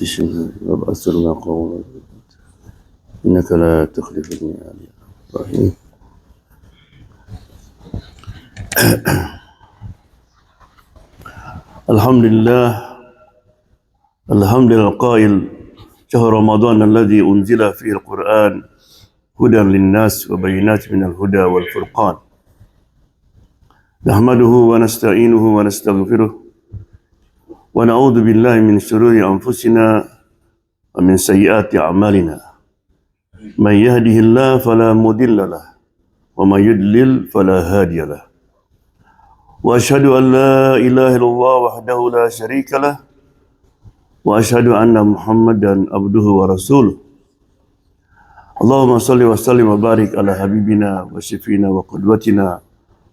وأسألنا قولا إنك لا تخلف الميعاد يا إبراهيم. الحمد لله القائل شهر رمضان الذي أنزل فيه القرآن هدى للناس وبينات من الهدى والفرقان نحمده ونستعينه ونستغفره ونعوذ بالله من شرور أنفسنا ومن سيئات أعمالنا من يهده الله فلا مضل له ومن يضلل فلا هادي له وأشهد أن لا إله إلا الله وحده لا شريك له وأشهد أن محمدا عبده ورسوله اللهم صل وسلم وبارك على حبيبنا وشفينا وقدوتنا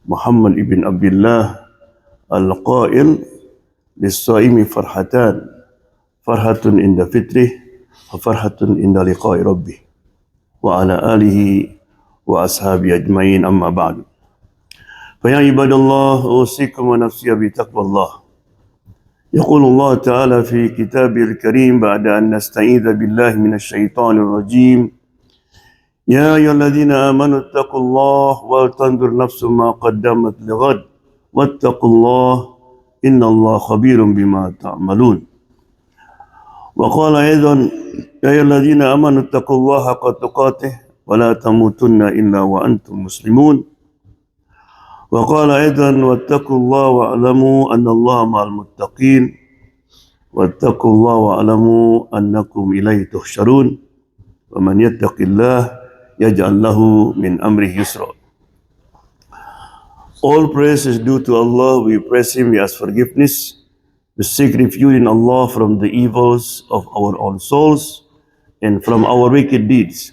محمد ابن عبد الله القائل للصائم فرحتان فرحة عند فطره وفرحة عند لقاء ربه وعلى آله وأصحابه أجمعين أما بعد فيا عباد الله أوصيكم ونفسي بتقوى الله يقول الله تعالى في كتابه الكريم بعد أن نستعيذ بالله من الشيطان الرجيم يا أيها الذين آمنوا اتقوا الله ولتنظر نفس ما قدمت لغد واتقوا الله إن الله خبير بما تعملون وقال أيضا يا أيها الذين آمنوا اتقوا الله حق تقاته ولا تموتن إلا وأنتم مسلمون وقال أيضا واتقوا الله واعلموا أن الله مع المتقين واتقوا الله واعلموا أنكم إليه تحشرون ومن يتق الله يجعل له من أمره يسرا. All praise is due to Allah. We praise Him, we ask forgiveness, we seek refuge in Allah from the evils of our own souls and from our wicked deeds.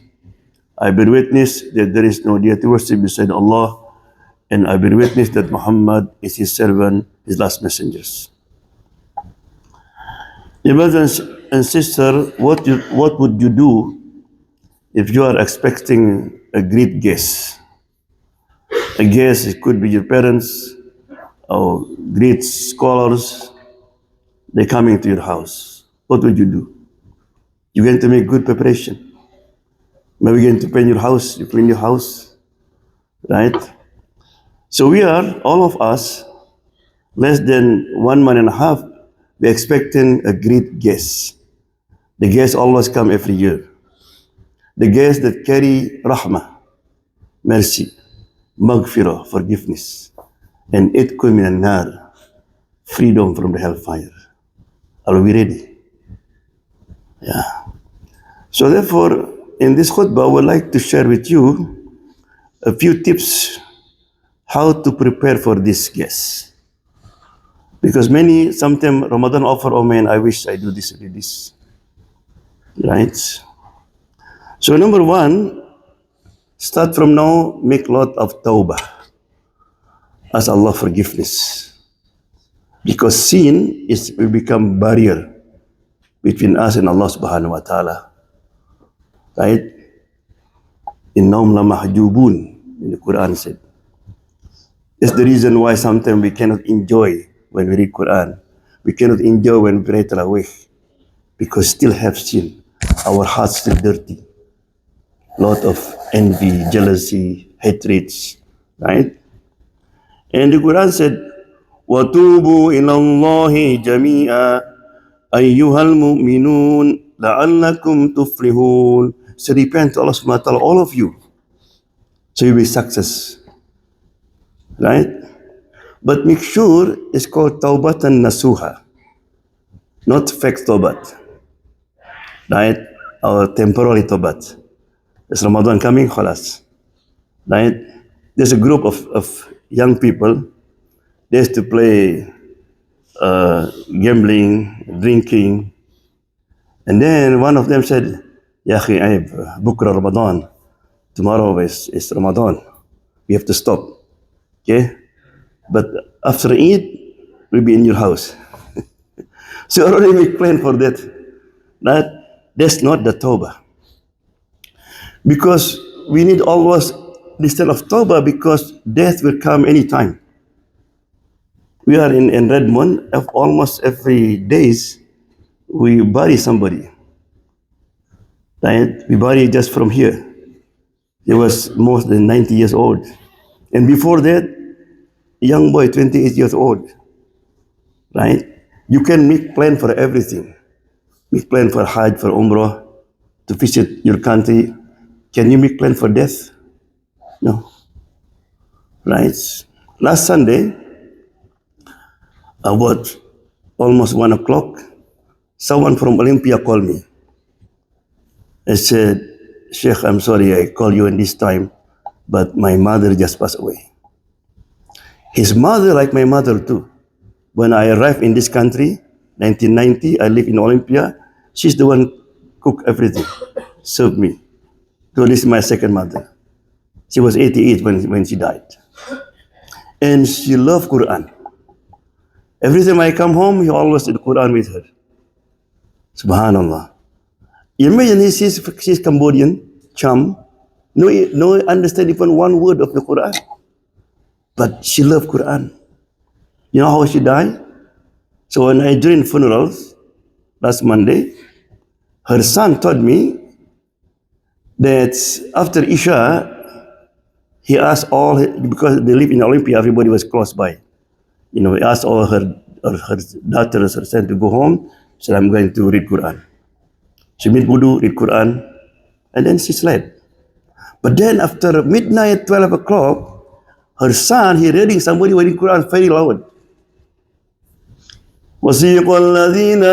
I bear witness that there is no deity worship beside Allah, and I bear witness that Muhammad is His servant, His last messengers. Dear brothers and sisters, what would you do if you are expecting a great guest? A guest, it could be your parents or great scholars. They're coming to your house. What would you do? You're going to make good preparation. Maybe you're going to paint your house, you clean your house, right? So we are, all of us, less than 1 month and a half, we're expecting a great guest. The guests always come every year. The guests that carry rahmah, mercy, maghfirah, forgiveness, and itqun min an-nar, freedom from the hellfire. Are we ready? Yeah. So therefore, in this khutbah, I would like to share with you a few tips how to prepare for this guest. Because sometimes Ramadan offer, oh man, I wish I do this, right? So number one, start from now, make lot of tawbah. Ask Allah forgiveness. Because sin will become barrier between us and Allah subhanahu wa ta'ala. Right? Innahum lamahjubun, in the Quran said. That's the reason why sometimes we cannot enjoy when we read Quran. We cannot enjoy when we pray Tarawih. Because still have sin. Our hearts still dirty. Lot of envy, jealousy, hatreds, right? And the Quran said, وَتُوبُوا إِلَى اللَّهِ جَمِيعًا أَيُّهَا الْمُؤْمِنُونَ لَعَلَّكُمْ تُفْلِحُونَ. So repent to Allah subhanahu wa ta'ala, all of you, so you'll be success, right? But make sure it's called Tawbatan Nasuha, not fake Tawbat, right? Or temporary Tawbat. There's Ramadan coming, khalas, right? There's a group of young people. They used to play gambling, drinking, and then one of them said, Ya akhi Aib, Bukra Ramadan, tomorrow is Ramadan, we have to stop, okay? But after Eid, we'll be in your house. So already make plan for that. That's not the Tawbah. Because we need always this kind of Tawbah, because death will come anytime. We are in Redmond, almost every days we bury somebody, right? We bury just from here. He was more than 90 years old. And before that, young boy, 28 years old, right? You can make plan for everything. Make plan for Hajj, for Umrah, to visit your country. Can you make plan for death? No, right? Last Sunday, about almost 1 o'clock, someone from Olympia called me. I said, Sheikh, I'm sorry I call you in this time, but my mother just passed away. His mother, like my mother too. When I arrived in this country, 1990, I live in Olympia. She's the one cook everything, served me. So this is my second mother. She was 88 when she died. And she loved Quran. Every time I come home, he always did Quran with her. Subhanallah. Imagine she's Cambodian, Cham, no understand even one word of the Quran. But she loved Quran. You know how she died? So when I joined funerals last Monday, her son told me that after Isha, he asked all, because they live in Olympia, everybody was close by. He asked all her daughters, her son to go home. She said, I'm going to read Quran. She made wudu, read Quran, and then she slept. But then after midnight, 12 o'clock, her son, he reading somebody reading Quran very loud. وَسِيقَ الَّذِينَ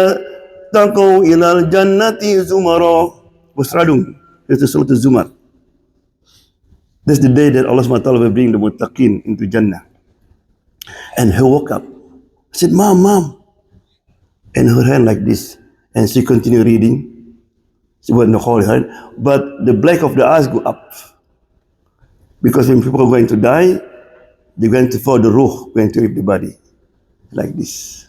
تَقَوْا إِلَى الْجَنَّةِ زُمَرًا. Wasradung. It's the Surah Zumar. That's the day that Allah SWT will bring the muttaqin into Jannah. And he woke up. I said, Mom. And her hand like this. And she continued reading. She wasn't holding her. But the black of the eyes go up. Because when people are going to die, they're going to follow the ruh, going to leave the body. Like this.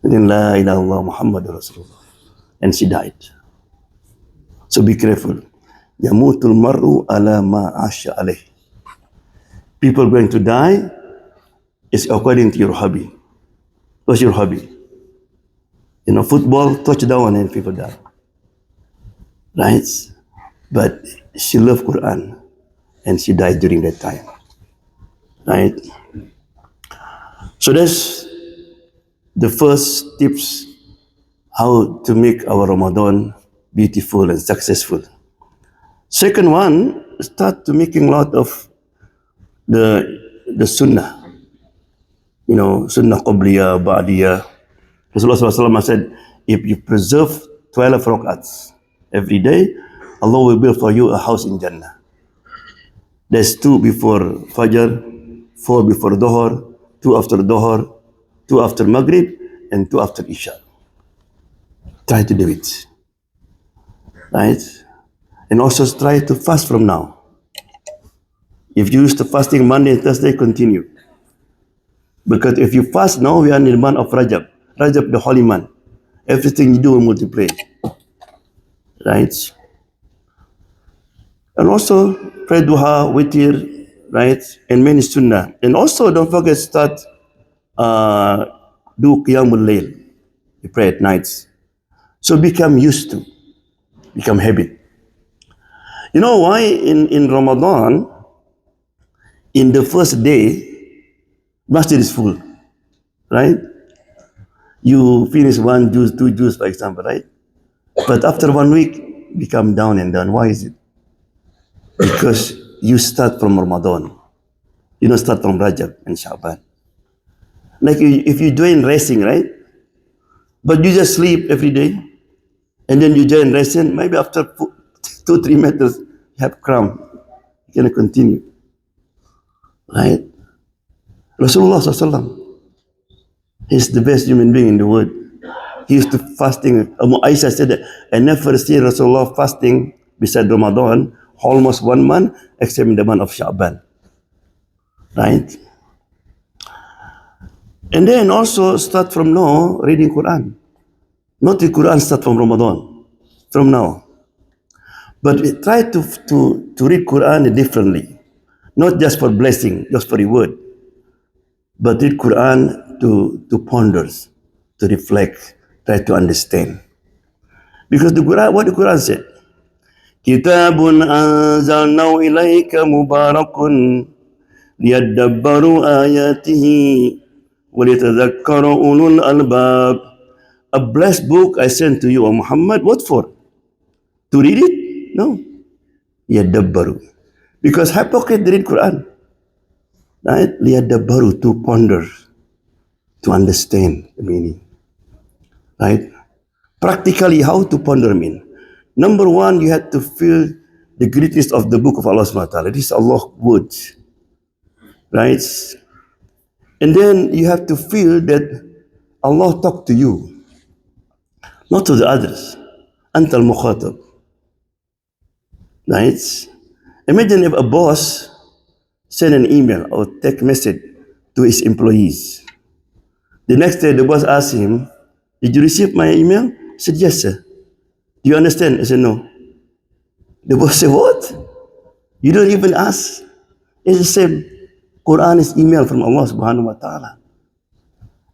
And then, La ilaha illallah Muhammad Rasulullah. And she died. So be careful. Yamutul mar'u ala ma asha alayh. People going to die is according to your hobby. What's your hobby? Football, touchdown and people die. Right? But she loved Quran and she died during that time. Right? So that's the first tips how to make our Ramadan beautiful and successful. Second one, start to making a lot of the sunnah. Sunnah qabliyah, ba'diyah. Rasulullah SAW said, if you preserve 12 rak'ats every day, Allah will build for you a house in Jannah. There's 2 before Fajr, 4 before Dhuhr, 2 after Dhuhr, 2 after Maghrib, and 2 after Isha. Try to do it. Right? And also try to fast from now. If you used to fasting Monday and Thursday, continue. Because if you fast now, we are in the month of Rajab. Rajab, the holy month. Everything you do will multiply. Right? And also, pray duha, witir, right? And many sunnah. And also, don't forget, start do qiyamul layl. You pray at nights. So become used to, become habit. You know why in Ramadan, in the first day, masjid is full, right? You finish 1 juice, 2 juice, for example, right? But after 1 week, become down and down. Why is it? Because you start from Ramadan. You don't start from Rajab and Sha'ban. Like if you join racing, right? But you just sleep every day, and then you join racing, maybe after 2-3 meters, you have cramp. You cannot continue. Right? Rasulullah SAW, he's the best human being in the world. He used to fasting. Aisha said that I never see Rasulullah fasting beside Ramadan almost 1 month, except in the month of Sha'ban. Right? And then also start from now reading Quran. Not the Quran start from Ramadan, from now. But try to read Quran differently. Not just for blessing, just for reward. But read Quran to ponder, to reflect, Try to understand. Because the Quran, what the Quran said, Kitabun anzalnahu ilaika mubarakun liyadabbaru ayatihi waliyatadhakkaru ulul albab. A blessed book I sent to you, O Muhammad. What for? To read it? No. Liyadabbaru. Because hypocrite read Quran. Right? Liyadabbaru, to ponder, to understand the meaning. Right? Practically, how to ponder mean? Number one, you have to feel the greatness of the book of Allah subhanahu wa ta'ala. This is Allah's words. Right? And then you have to feel that Allah talked to you, not to the others. Anta al-mukhatab. Right? Imagine if a boss send an email or text message to his employees. The next day, the boss asked him, "Did you receive my email?" He said, "Yes, sir." "Do you understand?" I said, "No." The boss said, "What? You don't even ask." It's the same. Quran is email from Allah subhanahu wa ta'ala.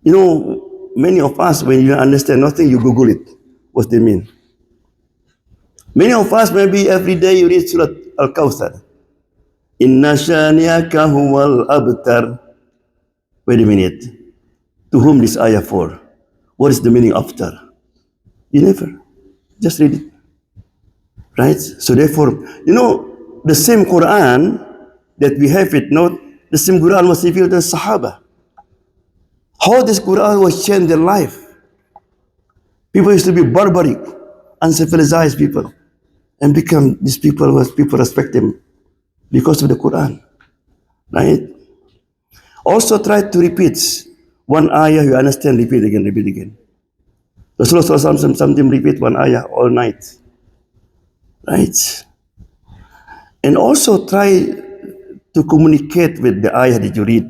You know, many of us, when you don't understand nothing, you Google it. What they mean. Many of us, maybe every day you read Surah Al-Kawthar. Inna shaniyaka huwal abtar. Wait a minute. To whom this ayah for? What is the meaning after? You never. Just read it. Right? So therefore, you know, the same Quran that we have it, not the same Quran was revealed to the Sahaba. How this Quran was changed their life. People used to be barbaric, uncivilized people, and become these people was people respect them because of the Quran. Right? Also try to repeat one ayah you understand, repeat again, repeat again. Rasulullah sometimes repeat one ayah all night. Right? And also try to communicate with the ayah that you read.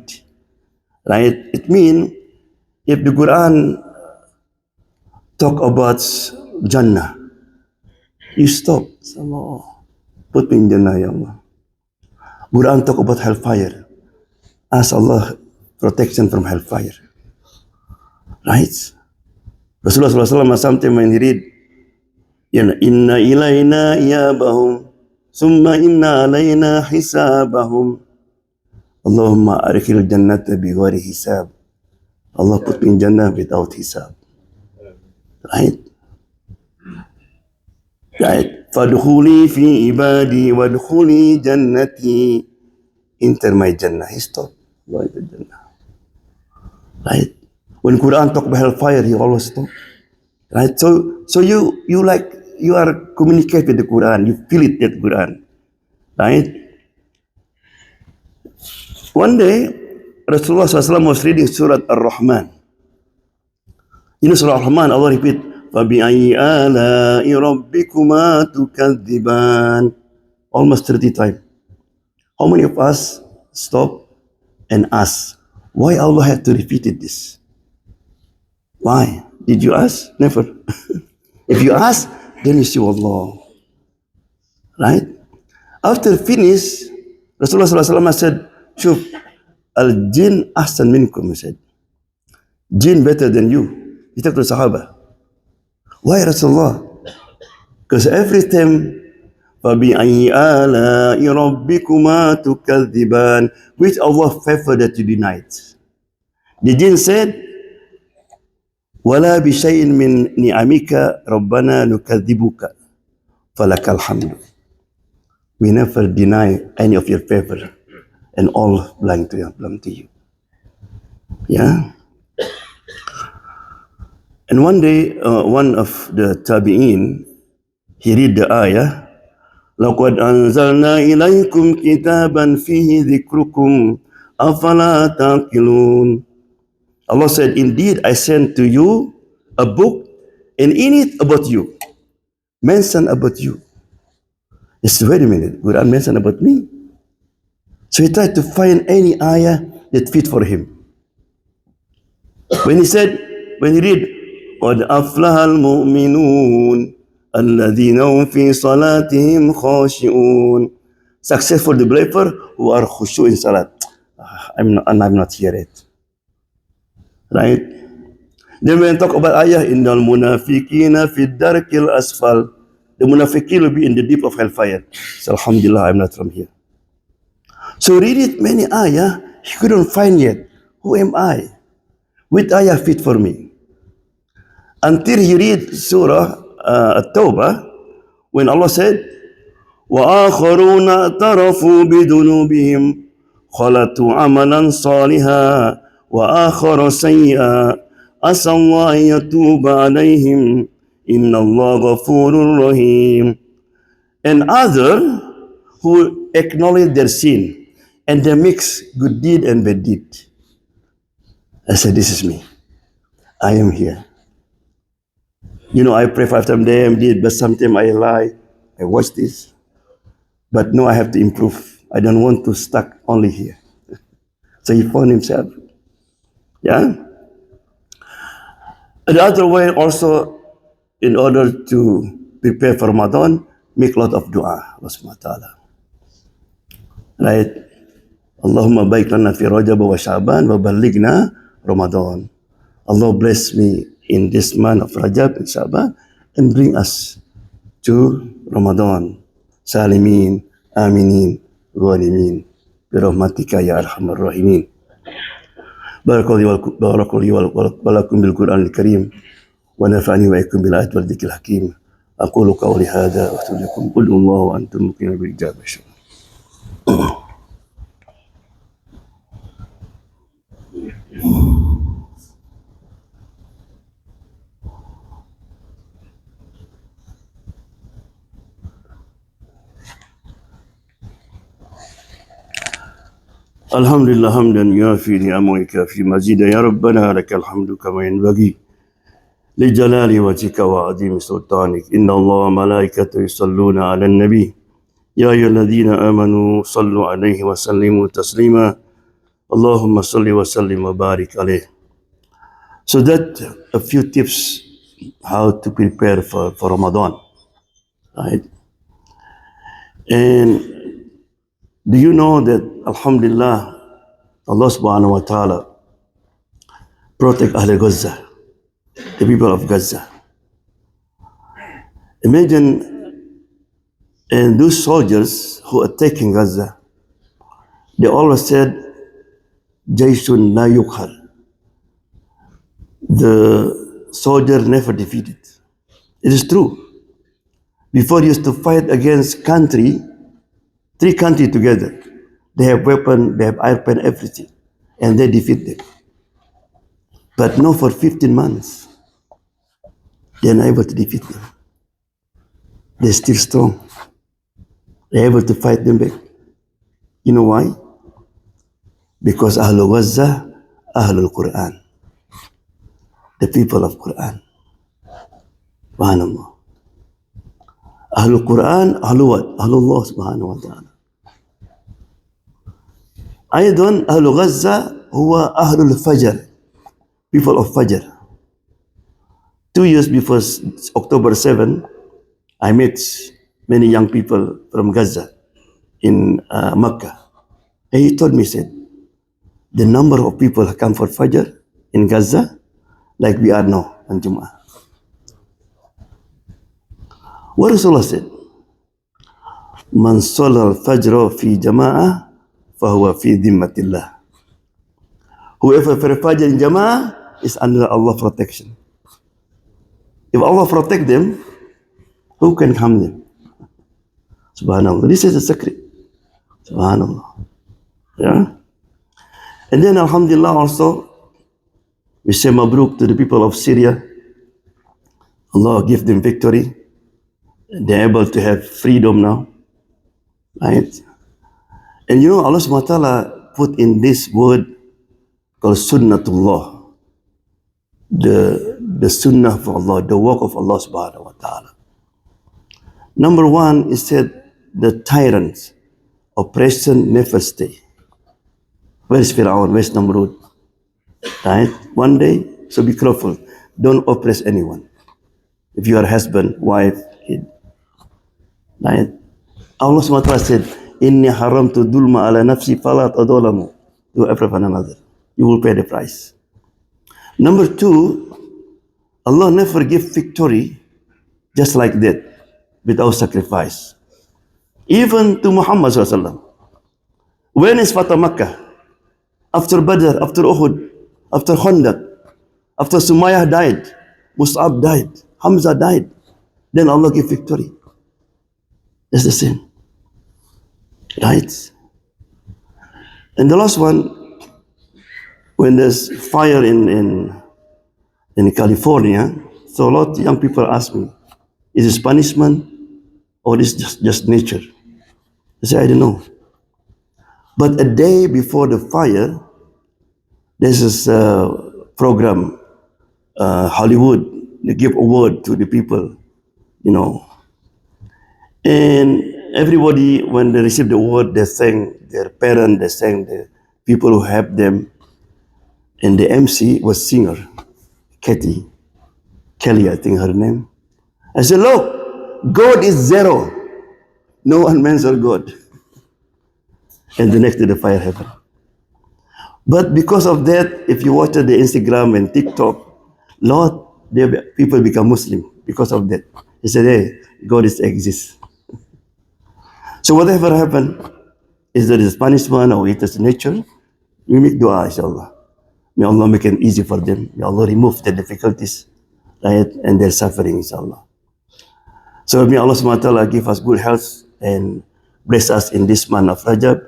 Right? It means if the Quran talk about Jannah, you stop. Allah, put me in Jannah, ya Allah. Quran talk about hellfire. Ask Allah protection from hellfire. Right? Rasulullah SAW sometimes when he read, Inna ilayna iyabahum, summa inna alayna hisabahum. Allahumma arikhil jannata bi ghairi hisab. Allah put me in Jannah without hisab. Right? Right? Fadkhuli fi ibadi wadkhuli jannati. Enter my Jannah. He stopped. Right? When Quran talk about hellfire, he always stop. Right? So you like, you are communicate with the Quran. You feel it, that Quran. Right? One day, Rasulullah SAW was reading Surah Ar-Rahman. You know Surah Ar-Rahman, Allah repeat, فَبِأَيِّ آلَاءِ رَبِّكُمَا تُكَذِّبَانِ. Almost 30 times. How many of us stop and ask, why Allah had to repeat this? Why? Did you ask? Never. If you ask, then you see Allah. Right? After finish, Rasulullah SAW said, Shuf, al-jin ahsan minkum, he said. Jinn better than you. He talked to the Sahaba. Why Rasulullah? Because every time, فَبِأَيِّ آلَاءِ رَبِّكُمَا تُكَذِّبَانِ, which Allah favor that you denied. The jinn said, وَلَا بِشَيْءٍ مِّن نِعَمِكَ رَبَّنَا نُكَذِّبُكَ فَلَكَ الْحَمْدُ. We never deny any of your favor, and all belong to you. Yeah. And one day, one of the tabi'in, he read the ayah, لَقَدْ أَنزَلْنَا إِلَيْكُمْ كِتَابًا فِيهِ ذِكْرُكُمْ أَفَلَا تَعْقِلُونَ. Allah said, indeed, I sent to you a book, and in it about you, mention about you. He said, wait a minute, Quran mention about me? So he tried to find any ayah that fit for him. When he read, قَدْ أَفْلَحَ الْمُؤْمِنُونَ الَّذِينَ هُمْ فِي صَلَاتِهِمْ خَاشِعُونَ. Successful the believer who are khushu in salat. I'm not here yet. Right? Then when talk about ayah, innal munafiqina fid darkil asfal, the munafiqin will be in the deep of hellfire. So alhamdulillah, I'm not from here. So read it many ayah, he couldn't find yet. Who am I? Which ayah fit for me? Until he read Surah At-Tawbah, when Allah said, وَآخَرُونَ اعْتَرَفُوا بِذُنُوبِهِمْ خَلَطُوا عَمَلًا صَالِحًا وَآخَرَ سَيِّئًا عَسَى اللَّهُ أَن يَتُوبَ عَلَيْهِمْ إِنَّ اللَّهَ غَفُورٌ رَحِيمٌ. And other who acknowledge their sin and they mix good deed and bad deed. I said, this is me. I am here. You know, I pray 5 times a day, but sometimes I lie. I watch this. But no, I have to improve. I don't want to stuck only here. So he found himself. Yeah. The other way also, in order to prepare for Ramadan, make a lot of dua. Allah subhanahu wa ta'ala. Right? Allahumma baik lana fi Rajab wa Sha'ban wa ballighna Ramadan. Allah bless me in this month of Rajab and Sha'ban and bring us to Ramadan. Salimin, aminin, ghanimin. Birahmatika ya arhamar rahimin. Barakallahu walakum bil Qur'an al-Karim wa nafa'ani wa iyyakum bil ayati wal dhikril hakim. Aqulu qawli hadha wa astaghfirukum qul huwallahu wa antum muqinun bil ijabah. Alhamdulillah hamdan yafi ni'amahu kafi mazida ya rabbana lakal hamdu kama yanbaghi li jalali wajhika wa azimi sultanik. Inna Allah wa malaikatahu yusalluna 'alan nabi ya ayyuhalladhina amanu sallu 'alaihi wa sallimu taslima. Allahumma salli wa sallim wa barik alaihi. So that a few tips how to prepare for Ramadan, right? And do you know that alhamdulillah Allah subhanahu wa ta'ala protect Ahl Gaza, the people of Gaza. Imagine, and those soldiers who are attacking Gaza, they always said, Jayshun la yukhal. The soldier never defeated. It is true. Before he used to fight against three countries together. They have weapon, they have airplane, everything. And they defeat them. But no, for 15 months, they are not able to defeat them. They're still strong. They're able to fight them back. You know why? Because Ahlul Gaza, Ahlul Quran. The people of Quran. Subhanallah. Ahlul Quran, Ahlul what? Ahlullah subhanahu wa ta'ala. أيضا أهل غزة هو أهل الفجر, people of Fajr. 2 years before October 7, I met many young people from Gaza in Mecca. And he told me, said, the number of people who come for Fajr in Gaza, like we are now on Jum'ah. What Rasulullah said, Man salla al-fajr fi jama'ah fahuwa fi dhimmatillah. Whoever prays Fajr in Jama'ah is under Allah's protection. If Allah protect them, who can harm them? Subhanallah. This is a secret. Subhanallah. Yeah. And then alhamdulillah also, we say mabruk to the people of Syria. Allah give them victory. They're able to have freedom now. Right? And you know, Allah subhanahu wa ta'ala put in this word called sunnatullah. The sunnah of Allah, the work of Allah subhanahu wa ta'ala. Number one, it said, the tyrants, oppression never stay. Where is Fir'aun? Where is Namrud? Right? One day, so be careful. Don't oppress anyone. If you are husband, wife, kid. Right? Allah subhanahu wa ta'ala said, Inni haramtu dulma ala nafsi fala tadolamu. Do every one another. You will pay the price. Number two, Allah never give victory just like that, without sacrifice. Even to Muhammad SAW. When is Fatah Makkah? After Badr, after Uhud, after Khandaq, after Sumayyah died, Mus'ab died, Hamza died. Then Allah give victory. That's the same. Right? And the last one, when there's fire in California, so a lot of young people ask me, is this punishment or is this just nature? I say, I don't know. But a day before the fire, there's this program, Hollywood, they give award to the people, you know. And everybody, when they receive the award, they thank their parents, they thank the people who helped them. And the MC was singer, Kelly, I think her name. I said, look, God is zero. No one mentions God. And the next day the fire happened. But because of that, if you watch the Instagram and TikTok, people become Muslim because of that. They said, hey, God exists. So whatever happened, is there is punishment or it is nature, we make dua, inshallah. May Allah make it easy for them. May Allah remove the difficulties, right, and their suffering, inshallah. So may Allah subhanahu wa ta'ala give us good health and bless us in this month of Rajab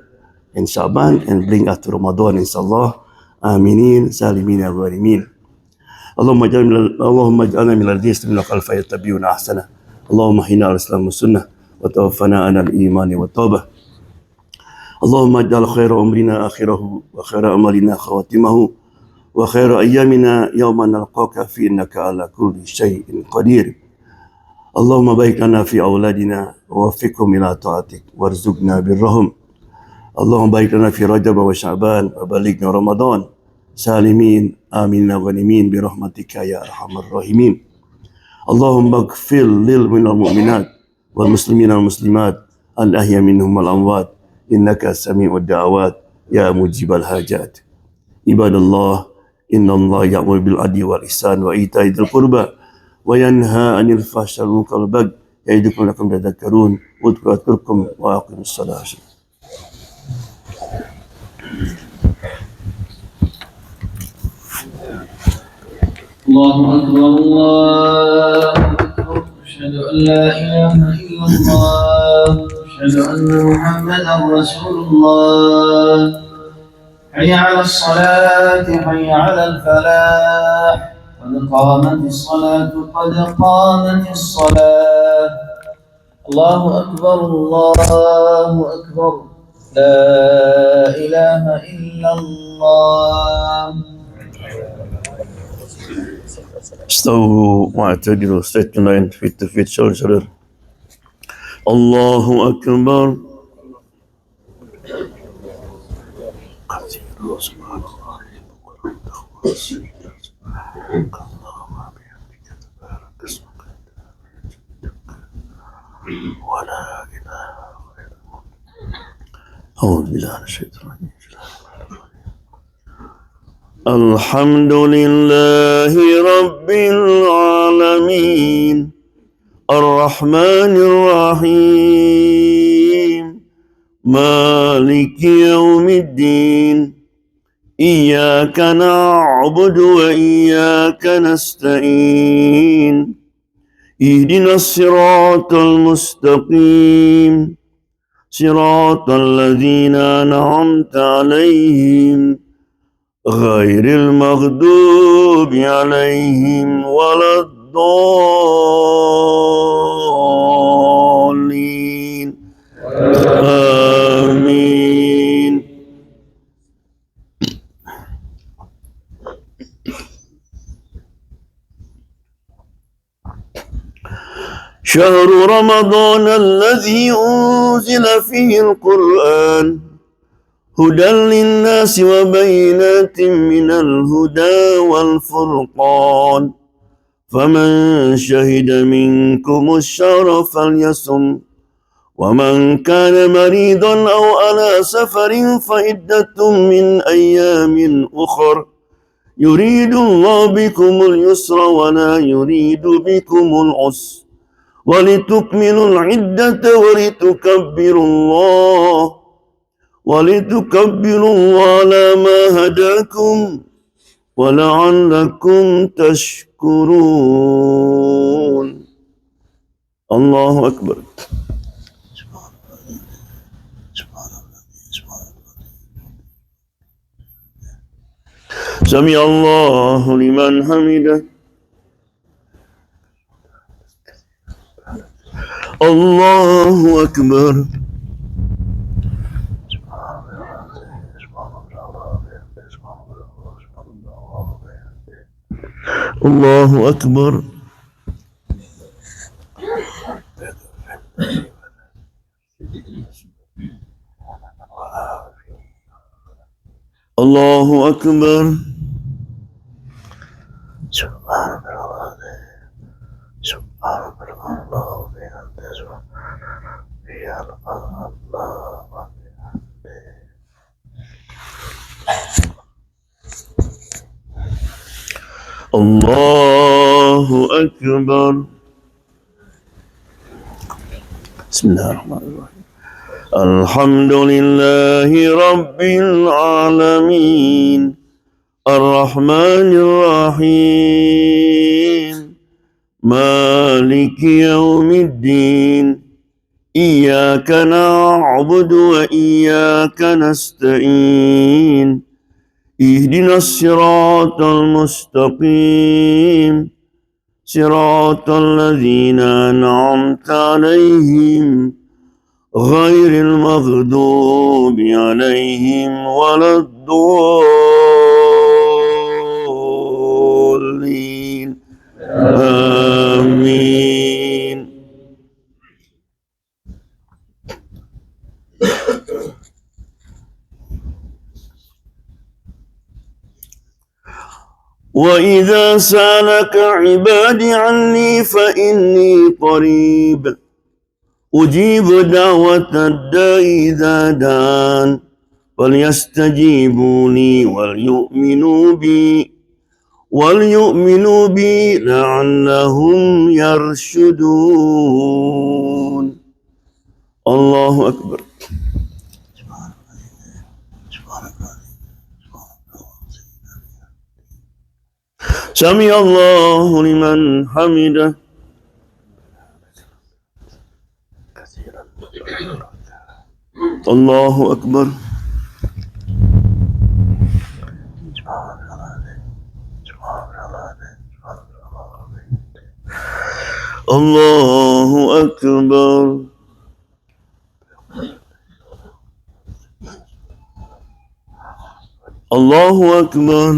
and Sha'ban and bring us to Ramadan, inshallah. Aminin, salimin, al-gharimin. اللهم اجعلنا من الذين يستمعون القول فيتبعون احسنه. اللهم اهدنا على الاسلام والسنه وتوفنا على الايمان والتوبه. اللهم اجعل خير امرنا اخره وخير امرنا خواتمه وخير ايامنا يوم نلقاك فيه انك على كل شيء قدير. اللهم بارك لنا في اولادنا ووفقهم الى طاعتك وارزقنا برهم. اللهم بارك لنا في رجب وشعبان وبلغنا رمضان سالمين آمين غانمين برحمتك يا أرحم الراحمين. اللهم اغفر للمؤمنات والمسلمين والمسلمات الأحياء منهم والأموات إنك سميع الدعوات يا مجيب الحاجات. عباد الله إن الله يأمر بالعدل والإحسان وإيتاء ذي القربى وينهى عن الفحشاء والمنكر والبغي يعظكم لعلكم تذكرون. اذكركم وأقيموا الصلاة. الله أكبر الله أكبر أشهد أن لا إله إلا الله أشهد أن محمدا رسول الله. حي على الصلاة حي على الفلاح قد قامت الصلاة قد قامت الصلاة. الله أكبر الله أكبر لا إله إلا الله. استووا واعتدلوا straight line feet to feet shoulder to shoulder. الله أكبر. ولا إله أعوذ بالله من الشيطان الرجيم. الحمد لله رب العالمين الرحمن الرحيم مالك يوم الدين إياك نعبد وإياك نستعين اهدنا الصراط المستقيم صراط الذين أنعمت عليهم غير المغضوب عليهم ولا الضالين آمين. شهر رمضان الذي أنزل فيه القرآن هدى للناس وبينات من الهدى والفرقان فمن شهد منكم الشهر فليصم ومن كان مريضا أو على سفر فعدة من أيام أخر يريد الله بكم اليسر ولا يريد بكم العسر ولتكملوا العدة ولتكبروا الله على ما هداكم ولعلكم تشكرون. الله أكبر. سمع الله لمن حمده. الله أكبر. الله أكبر. الله أكبر. الله أكبر. بسم الله الرحمن الرحيم. الحمد لله رب العالمين الرحمن الرحيم مالك يوم الدين إياك نعبد وإياك نستعين اهدنا الصراط المستقيم صراط الذين أنعمت عليهم غير المغضوب عليهم ولا الضالين آمين. وإذا سألك عبادي عني فإني قريب أجيب دعوة الداعي إذا دعان فليستجيبوا لي وليؤمنوا بي لعلهم يرشدون. الله أكبر. سمع الله لمن حمده. الله أكبر. الله أكبر. الله أكبر.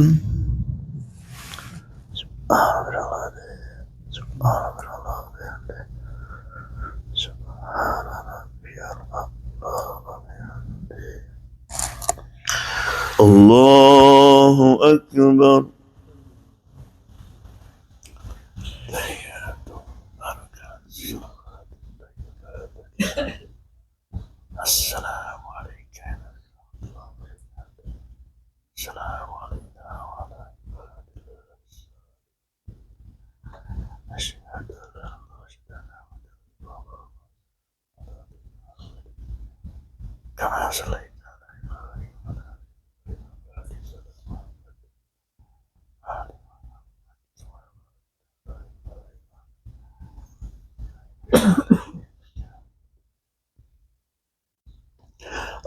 الله أكبر. السلام عليكم. السلام علينا وعلى أشهد أن لا إله إلا الله كما صليت.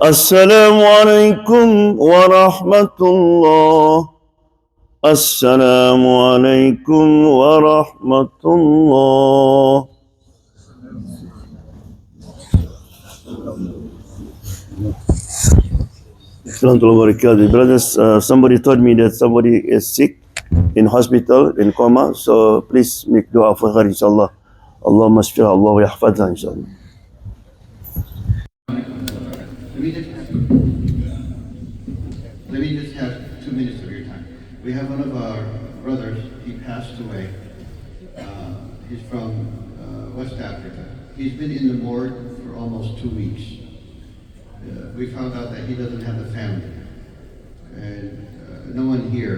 السلام عليكم ورحمة الله. السلام عليكم ورحمة الله. Brothers, somebody told me that somebody is sick in hospital, in coma, so please make dua for her, inshallah. Allahumma shfiha, Allah wa yahfadha, inshallah. Let me just have 2 minutes of your time. We have one of our brothers, he passed away. He's from West Africa. He's been in the morgue for almost 2 weeks. We found out that he doesn't have a family. And no one here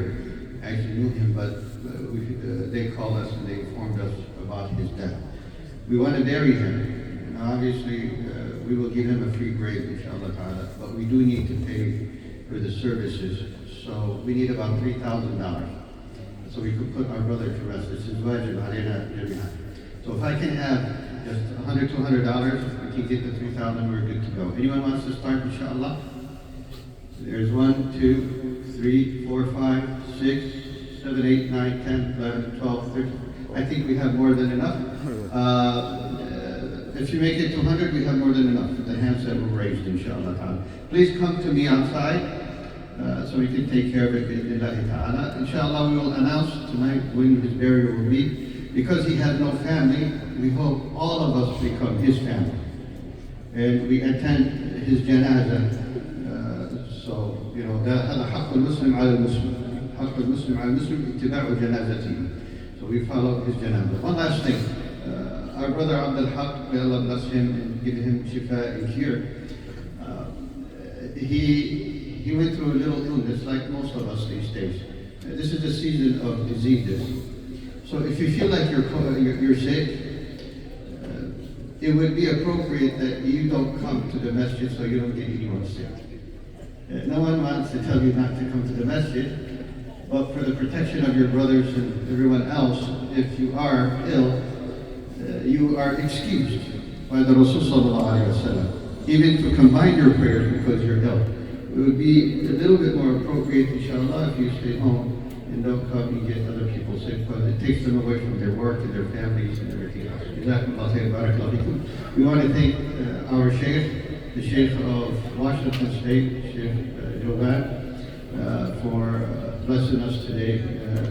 actually knew him, but they called us and they informed us about his death. We want to bury him. Now, obviously, we will give him a free grave, inshallah ta'ala, but we do need to pay for the services. So we need about $3,000. So we could put our brother to rest. This is wajib alayna jami'an. So if I can have just $100, $200, we can get the 3,000, we're good to go. Anyone wants to start, inshallah? There's 1, 2, 3, 4, 5, 6, 7, 8, 9, 10, 11, 12, 13. I think we have more than enough. If you make it to 100, we have more than enough. The hands that were raised, inshallah. Please come to me outside so we can take care of it, bi'idhnillahi ta'ala. Inshallah, we will announce tonight when his burial will be. Because he has no family, we hope all of us become his family. And we attend his janazah. So, you know, هذا حق المسلم على المسلم. حق المسلم على المسلم اتباع جنازته. So we follow his janazah. One last thing. Our brother Abdul Haq, may Allah bless him and give him shifa and cure. He went through a little illness like most of us these days. This is a season of diseases. So if you feel like you're sick, it would be appropriate that you don't come to the masjid so you don't get anyone sick. No one wants to tell you not to come to the masjid, but for the protection of your brothers and everyone else, if you are ill, you are excused by the Rasul sallallahu alaihi wasallam, even to combine your prayers because you're ill. It would be a little bit more appropriate, inshallah, if you stay home and don't come and get other people sick, because it takes them away from their work and their families and everything else. We want to thank our Sheikh, the Sheikh of Washington State, Sheikh Jovan, for blessing us today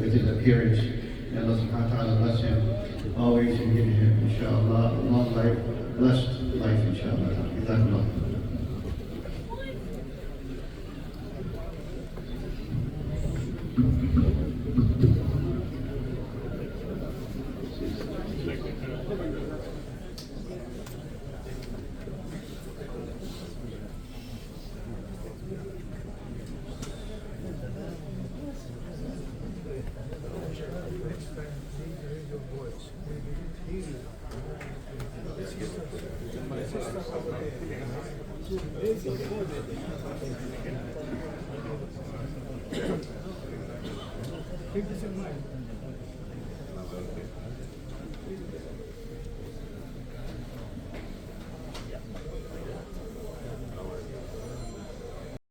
with his appearance. May Allah subhanahu wa ta'ala bless him always and give him, inshallah, long life, blessed life, inshallah. Jazakallah. Keep this in mind.